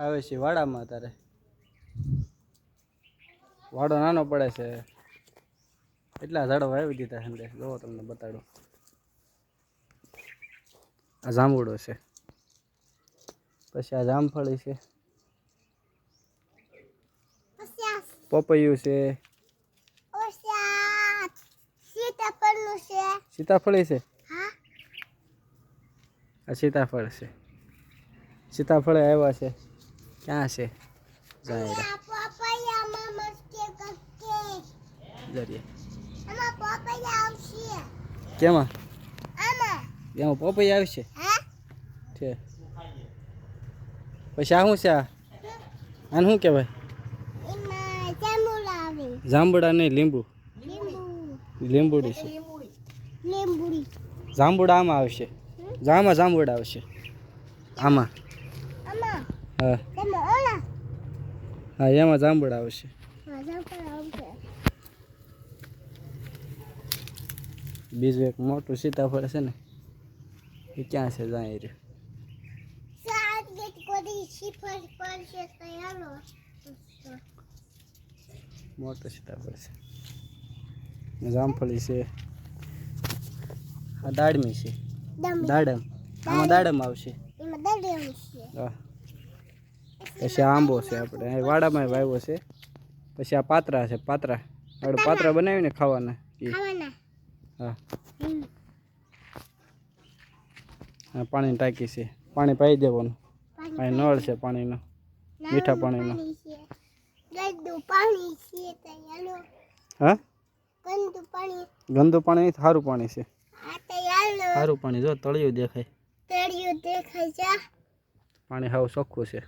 આવે છે વાડામાં તારે વાડો નાનો પડે છે એટલા ઝાડો વાવી દીધા છે જોવો તમને બતાડું આ જાંબુડો છે પછી આ જામફળી છે પપૈયું છે સીતાફળી છે આ સીતાફળ છે સીતાફળ આવ્યા છે ક્યાં છે કેમાં એમાં પપૈયા આવશે છે પછી આ શું છે આને શું કહેવાય જાંબુડા નહીં લીંબુ લીંબુડી છે જાંબુડા આમાં આવશે જાંબુડા આવશે આમાં હા હા એમાં જાંબુડા આવશે બીજું એક મોટું સીતાફળ છે ને એ ક્યાં છે જાય રે મોટું સીતાફળ છે જામફળી છે આ દાડમી છે દાડમ આમાં દાડમ આવશે હા પછી આંબો છે આપણે અહીં વાડામાં વાવ્યો છે પછી આ પાત્રા છે પાત્રા આપણે પાત્રા બનાવીને ખાવાના હા હા પાણીની ટાંકી છે પાણી પાઈ દેવાનું અહીં નળ છે પાણીનો મીઠા પાણીનો હા ગંદુ પાણી સારું પાણી છે સારું પાણી જો તળિયું દેખાય પાણી હાવ ચોખ્ખું છે